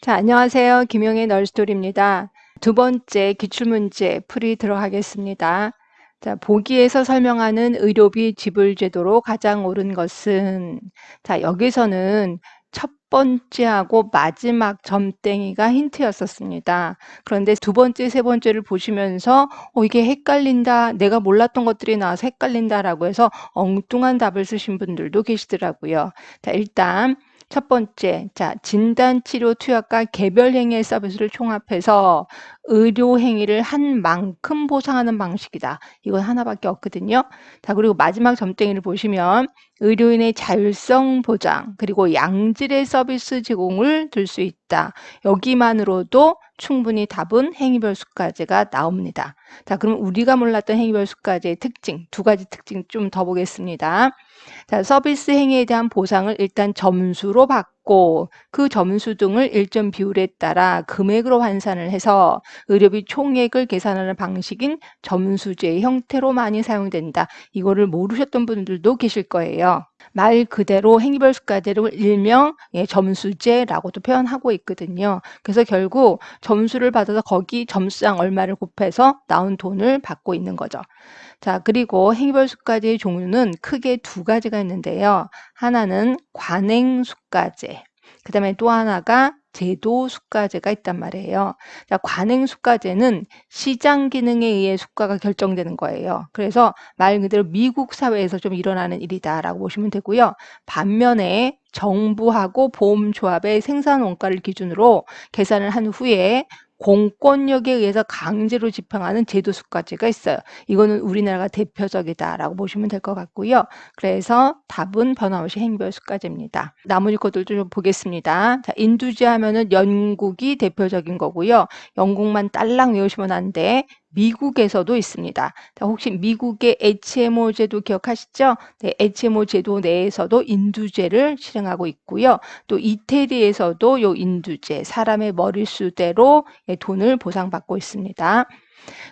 자, 안녕하세요. 김용의 널스토리입니다. 두 번째 기출문제 풀이 들어가겠습니다. 자, 보기에서 설명하는 의료비 지불 제도로 가장 옳은 것은, 자, 여기서는 첫 번째하고 마지막 점땡이가 힌트였었습니다. 그런데 두 번째, 세 번째를 보시면서 이게 헷갈린다, 내가 몰랐던 것들이 나와서 헷갈린다라고 해서 엉뚱한 답을 쓰신 분들도 계시더라고요. 자, 일단 첫 번째, 자, 진단치료 투약과 개별행위의 서비스를 총합해서 의료행위를 한 만큼 보상하는 방식이다. 이건 하나밖에 없거든요. 자, 그리고 마지막 점땡이를 보시면 의료인의 자율성 보장, 그리고 양질의 서비스 제공을 들 수 있다. 여기만으로도 충분히 답은 행위별 수까지가 나옵니다. 자, 그럼 우리가 몰랐던 행위별 수까지의 특징, 두 가지 특징 좀 더 보겠습니다. 자, 서비스 행위에 대한 보상을 일단 점수로 받고 그 점수 등을 일정 비율에 따라 금액으로 환산을 해서 의료비 총액을 계산하는 방식인 점수제의 형태로 많이 사용된다. 이거를 모르셨던 분들도 계실 거예요. 말 그대로 행위별 수가제를 일명 점수제라고도 표현하고 있거든요. 그래서 결국 점수를 받아서 거기 점수당 얼마를 곱해서 나온 돈을 받고 있는 거죠. 자, 그리고 행위별 수가제의 종류는 크게 두 가지가 있는데요. 하나는 관행 수가제, 그 다음에 또 하나가 제도 수가제가 있단 말이에요. 자, 관행 수가제는 시장 기능에 의해 수가가 결정되는 거예요. 그래서 말 그대로 미국 사회에서 좀 일어나는 일이다라고 보시면 되고요. 반면에 정부하고 보험조합의 생산 원가를 기준으로 계산을 한 후에 공권력에 의해서 강제로 집행하는 제도 수가제가 있어요. 이거는 우리나라가 대표적이다라고 보시면 될 것 같고요. 그래서 답은 변함없이 행위별 수가제입니다. 나머지 것들도 좀 보겠습니다. 자, 인두제 하면은 영국이 대표적인 거고요. 영국만 딸랑 외우시면 안 돼. 미국에서도 있습니다. 자, 혹시 미국의 HMO 제도 기억하시죠? 네, HMO 제도 내에서도 인두제를 실행하고 있고요. 또 이태리에서도 요 인두제, 사람의 머릿수대로 돈을 보상받고 있습니다.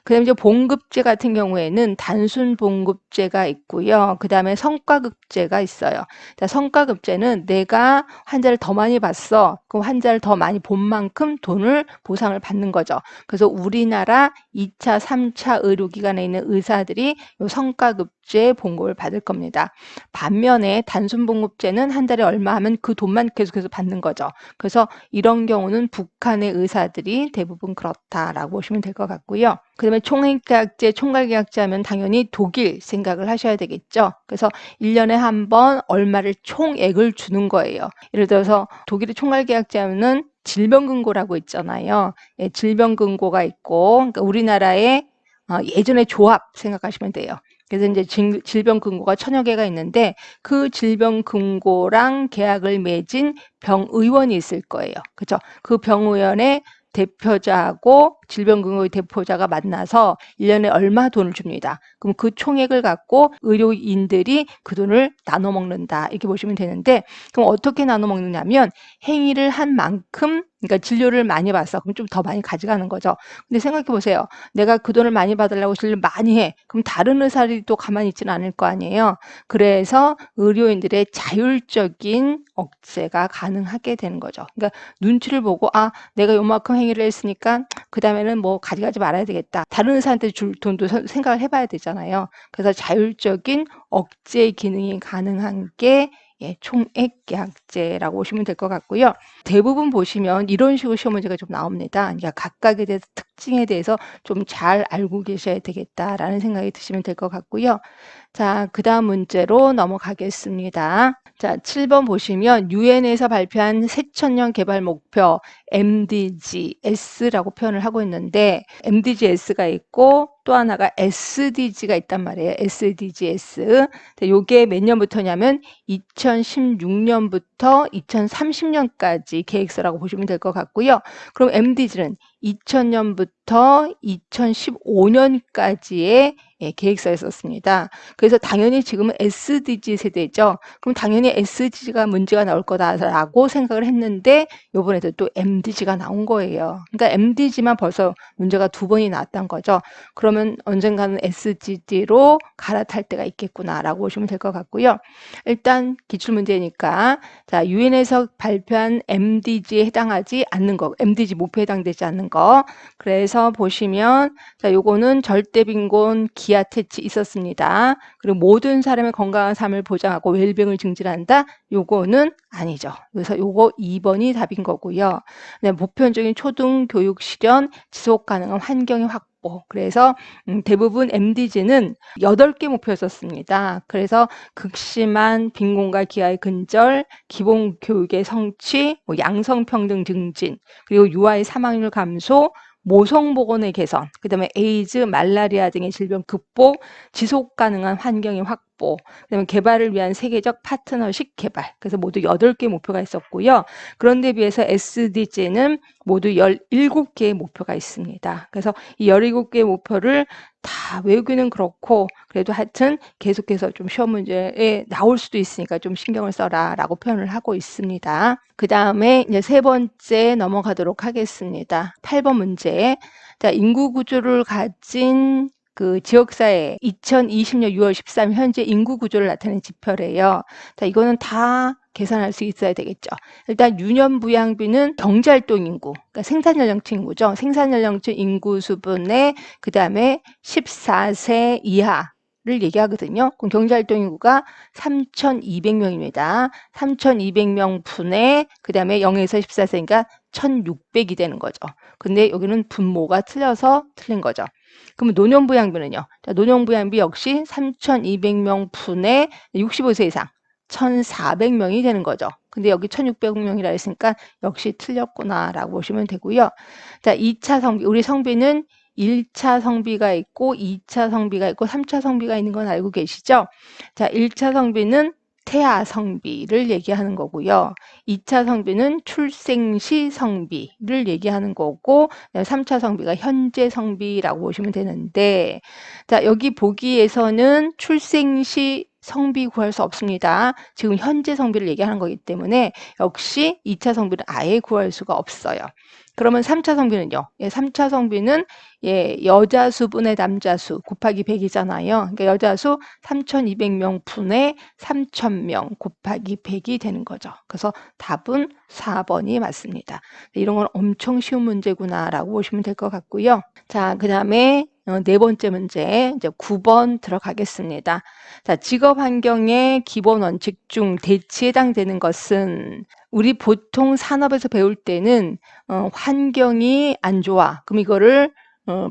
그다음에 이제 봉급제 같은 경우에는 단순 봉급제가 있고요. 그다음에 성과급제가 있어요. 자, 성과급제는 내가 환자를 더 많이 봤어. 그럼 환자를 더 많이 본 만큼 돈을 보상을 받는 거죠. 그래서 우리나라 2차, 3차 의료기관에 있는 의사들이 이 성과급제 봉급을 받을 겁니다. 반면에 단순 봉급제는 한 달에 얼마 하면 그 돈만 계속해서 받는 거죠. 그래서 이런 경우는 북한의 의사들이 대부분 그렇다라고 보시면 될 것 같고요. 그다음에 총액계약제, 총괄계약제 하면 당연히 독일 생각을 하셔야 되겠죠. 그래서 1년에 한 번 얼마를 총액을 주는 거예요. 예를 들어서 독일의 총괄계약제 하면은 질병금고라고 있잖아요. 예, 질병금고가 있고, 그러니까 우리나라의 예전에 조합 생각하시면 돼요. 그래서 이제 질병금고가 1000여 개가 있는데 그 질병금고랑 계약을 맺은 병의원이 있을 거예요. 그렇죠? 그 병의원의 대표자하고 질병금고의 대표자가 만나서 1년에 얼마 돈을 줍니다. 그럼 그 총액을 갖고 의료인들이 그 돈을 나눠 먹는다. 이렇게 보시면 되는데 그럼 어떻게 나눠 먹느냐면 행위를 한 만큼 그러니까 진료를 많이 봤어. 그럼 좀 더 많이 가져가는 거죠. 근데 생각해 보세요. 내가 그 돈을 많이 받으려고 진료를 많이 해. 그럼 다른 의사들이 또 가만히 있지는 않을 거 아니에요. 그래서 의료인들의 자율적인 억제가 가능하게 되는 거죠. 그러니까 눈치를 보고 내가 요만큼 행위를 했으니까 그 다음에는 뭐 가져가지 말아야 되겠다. 다른 의사한테 줄 돈도 생각을 해봐야 되잖아요. 그래서 자율적인 억제 기능이 가능한 게 총액계약제라고 보시면 될 것 같고요. 대부분 보시면 이런 식으로 시험 문제가 좀 나옵니다. 그러니까 각각에 대해서 특징에 대해서 좀 잘 알고 계셔야 되겠다라는 생각이 드시면 될 것 같고요. 자, 그 다음 문제로 넘어가겠습니다. 자, 7번 보시면 유엔에서 발표한 새천년 개발 목표 MDGs라고 표현을 하고 있는데 MDGs가 있고 또 하나가 SDG가 있단 말이에요. SDGs. 요게 몇 년부터냐면 2016년부터 2030년까지 계획서라고 보시면 될 것 같고요. 그럼 MDG는 2000년부터 2015년까지의 계획서에 썼습니다. 그래서 당연히 지금은 SDG 세대죠. 그럼 당연히 SDG가 문제가 나올 거다라고 생각을 했는데 요번에도 또 MDG가 나온 거예요. 그러니까 MDG만 벌써 문제가 2번이 나왔던 거죠. 그러면 언젠가는 SDG로 갈아탈 때가 있겠구나라고 보시면 될 것 같고요. 일단 기출문제니까 자, 유엔에서 발표한 MDG에 해당하지 않는 거, MDG 목표에 해당되지 않는 거. 그래서 보시면 자, 요거는 절대 빈곤, 기아 퇴치 있었습니다. 그리고 모든 사람의 건강한 삶을 보장하고 웰빙을 증진한다. 요거는 아니죠. 그래서 요거 2번이 답인 거고요. 네, 보편적인 초등 교육 실현, 지속 가능한 환경의 확보. 그래서 대부분 MDG는 8개 목표였었습니다. 그래서 극심한 빈곤과 기아의 근절, 기본 교육의 성취, 양성평등 증진, 그리고 유아의 사망률 감소, 모성보건의 개선, 그 다음에 에이즈, 말라리아 등의 질병 극복, 지속 가능한 환경의 확보, 그 다음에 개발을 위한 세계적 파트너십 개발. 그래서 모두 8개 목표가 있었고요. 그런데 비해서 SDG는 모두 17개의 목표가 있습니다. 그래서 이 17개의 목표를 다 외우기는 그렇고 그래도 하여튼 계속해서 좀 시험 문제에 나올 수도 있으니까 좀 신경을 써라 라고 표현을 하고 있습니다. 그 다음에 이제 3번째 넘어가도록 하겠습니다. 8번 문제. 자, 인구 구조를 가진 그 지역사회 2020년 6월 13일 현재 인구 구조를 나타내는 지표래요. 자, 이거는 다 계산할 수 있어야 되겠죠. 일단 유년 부양비는 경제활동 인구, 그러니까 생산연령층 인구죠. 생산연령층 인구 수분에 그 다음에 14세 이하를 얘기하거든요. 그럼 경제활동 인구가 3,200명입니다. 3,200명 분의 그 다음에 0에서 14세니까 1,600이 되는 거죠. 근데 여기는 분모가 틀려서 틀린 거죠. 그러면 노년부양비는요. 자, 노년부양비 역시 3,200명 분의 65세 이상 1,400명이 되는 거죠. 근데 여기 1,600명이라 했으니까 역시 틀렸구나라고 보시면 되고요. 자, 2차 성비, 우리 성비는 1차 성비가 있고 2차 성비가 있고 3차 성비가 있는 건 알고 계시죠? 자, 1차 성비는 태아 성비를 얘기하는 거고요. 2차 성비는 출생 시 성비를 얘기하는 거고 3차 성비가 현재 성비라고 보시면 되는데 자, 여기 보기에서는 출생 시 성비 구할 수 없습니다. 지금 현재 성비를 얘기하는 거기 때문에 역시 2차 성비를 아예 구할 수가 없어요. 그러면 3차 성비는요. 3차 성비는 여자 수분의 남자 수 곱하기 100이잖아요. 그러니까 여자 수 3,200명 분의 3,000명 곱하기 100이 되는 거죠. 그래서 답은 4번이 맞습니다. 이런 건 엄청 쉬운 문제구나라고 보시면 될 것 같고요. 자, 그 다음에 4번째 문제 이제 9번 들어가겠습니다. 자, 직업 환경의 기본 원칙 중 대치에 해당되는 것은 우리 보통 산업에서 배울 때는 환경이 안 좋아. 그럼 이거를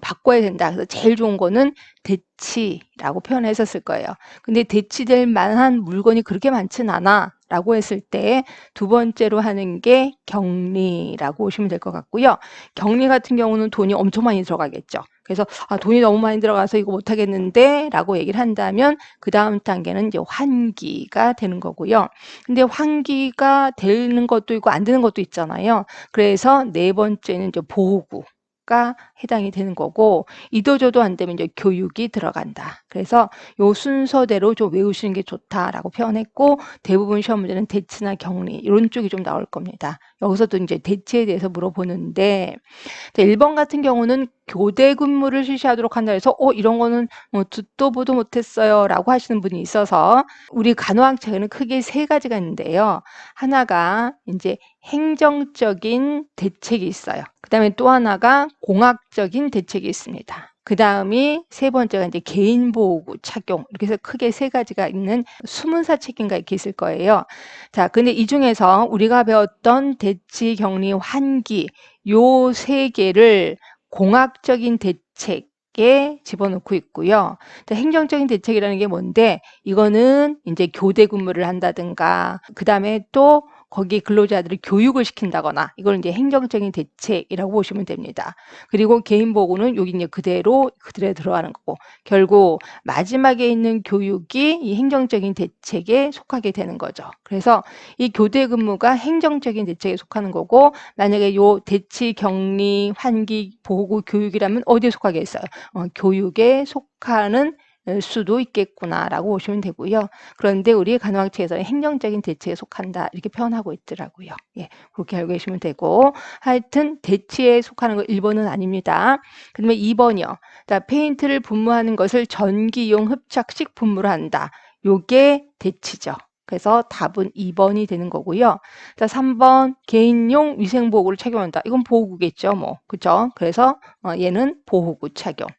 바꿔야 된다. 그래서 제일 좋은 거는 대치라고 표현했었을 거예요. 근데 대치될 만한 물건이 그렇게 많진 않아. 라고 했을 때 2번째로 하는 게 격리라고 보시면 될 것 같고요. 격리 같은 경우는 돈이 엄청 많이 들어가겠죠. 그래서 돈이 너무 많이 들어가서 이거 못하겠는데 라고 얘기를 한다면 그 다음 단계는 이제 환기가 되는 거고요. 근데 환기가 되는 것도 있고 안 되는 것도 있잖아요. 그래서 4번째는 이제 보호구. 가 해당이 되는 거고 이도저도 안 되면 이제 교육이 들어간다. 그래서 요 순서대로 좀 외우시는 게 좋다라고 표현했고 대부분 시험 문제는 대치나 격리 이런 쪽이 좀 나올 겁니다. 여기서도 이제 대치에 대해서 물어보는데 1번 같은 경우는 교대 근무를 실시하도록 한다 해서 이런 거는 듣도 보도 못했어요 라고 하시는 분이 있어서 우리 간호학책에는 크게 3가지가 있는데요. 하나가 이제 행정적인 대책이 있어요. 그 다음에 또 하나가 공학적인 대책이 있습니다. 그 다음이 3번째가 이제 개인보호구 착용 이렇게 해서 크게 3가지가 있는 수문사 책인가 이렇게 있을 거예요. 자, 근데 이 중에서 우리가 배웠던 대치, 격리, 환기 요 3개를 공학적인 대책에 집어넣고 있고요. 행정적인 대책이라는 게 뭔데 이거는 이제 교대 근무를 한다든가 그 다음에 또 거기 근로자들을 교육을 시킨다거나 이걸 이제 행정적인 대책이라고 보시면 됩니다. 그리고 개인보호구는 여기 이제 그대로 들어가는 거고 결국 마지막에 있는 교육이 이 행정적인 대책에 속하게 되는 거죠. 그래서 이 교대 근무가 행정적인 대책에 속하는 거고 만약에 요 대치, 격리, 환기, 보호구, 교육이라면 어디에 속하게 있어요? 교육에 속하는 수도 있겠구나라고 보시면 되고요. 그런데 우리 간호학칙에서는 행정적인 대치에 속한다 이렇게 표현하고 있더라고요. 예, 그렇게 알고 계시면 되고 하여튼 대치에 속하는 거 1번은 아닙니다. 그다음에 2번이요. 자, 페인트를 분무하는 것을 전기용 흡착식 분무를 한다. 요게 대치죠. 그래서 답은 2번이 되는 거고요. 자, 3번 개인용 위생보호구를 착용한다. 이건 보호구겠죠, 뭐. 그죠? 그래서 얘는 보호구 착용.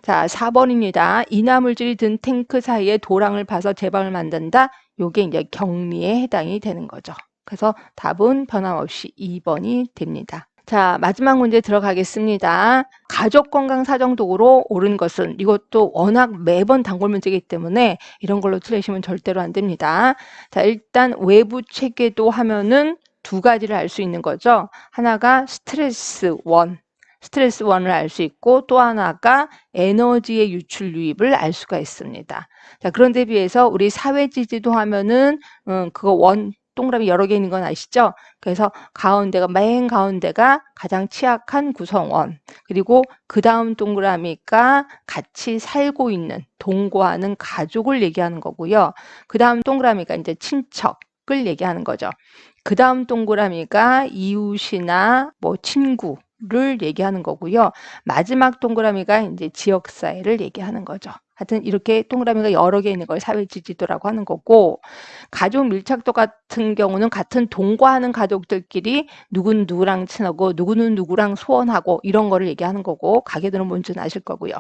자, 4번입니다. 이나물질이 든 탱크 사이에 도랑을 파서 제방을 만든다. 요게 이제 격리에 해당이 되는 거죠. 그래서 답은 변함없이 2번이 됩니다. 자, 마지막 문제 들어가겠습니다. 가족 건강 사정도구로 옳은 것은 이것도 워낙 매번 단골 문제이기 때문에 이런 걸로 틀리시면 절대로 안 됩니다. 자, 일단 외부 체계도 하면은 두 가지를 알 수 있는 거죠. 하나가 스트레스 원을 알 수 있고 또 하나가 에너지의 유출 유입을 알 수가 있습니다. 자, 그런데 비해서 우리 사회지지도 하면은 그거 원 동그라미 여러 개 있는 건 아시죠? 그래서 맨 가운데가 가장 취약한 구성원, 그리고 그 다음 동그라미가 같이 살고 있는, 동거하는 가족을 얘기하는 거고요. 그 다음 동그라미가 이제 친척을 얘기하는 거죠. 그 다음 동그라미가 이웃이나 뭐 친구를 얘기하는 거고요. 마지막 동그라미가 이제 지역사회를 얘기하는 거죠. 하여튼 이렇게 동그라미가 여러 개 있는 걸 사회지지도라고 하는 거고, 가족 밀착도 같은 경우는 같은 동거하는 가족들끼리 누구는 누구랑 친하고 누구는 누구랑 소원하고 이런 거를 얘기하는 거고, 가게들은 뭔지는 아실 거고요.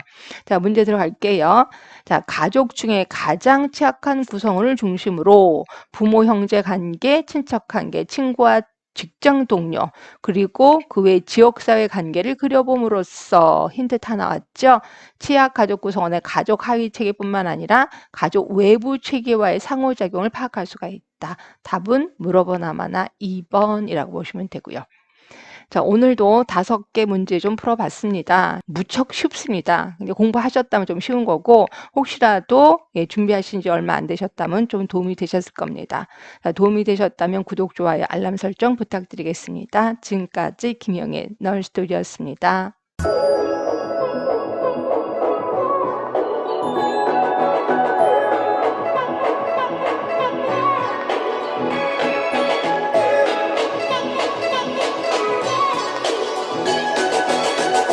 자, 문제 들어갈게요. 자, 가족 중에 가장 취약한 구성원을 중심으로 부모 형제 관계, 친척 관계, 친구와 직장 동료, 그리고 그 외 지역사회 관계를 그려봄으로써 힌트 다 나왔죠. 취약 가족 구성원의 가족 하위 체계뿐만 아니라 가족 외부 체계와의 상호작용을 파악할 수가 있다. 답은 물어보나마나 2번이라고 보시면 되고요. 자, 오늘도 5개 문제 좀 풀어봤습니다. 무척 쉽습니다. 근데 공부하셨다면 좀 쉬운 거고 혹시라도 준비하신 지 얼마 안 되셨다면 좀 도움이 되셨을 겁니다. 자, 도움이 되셨다면 구독, 좋아요, 알람 설정 부탁드리겠습니다. 지금까지 김영애 널스토리였습니다.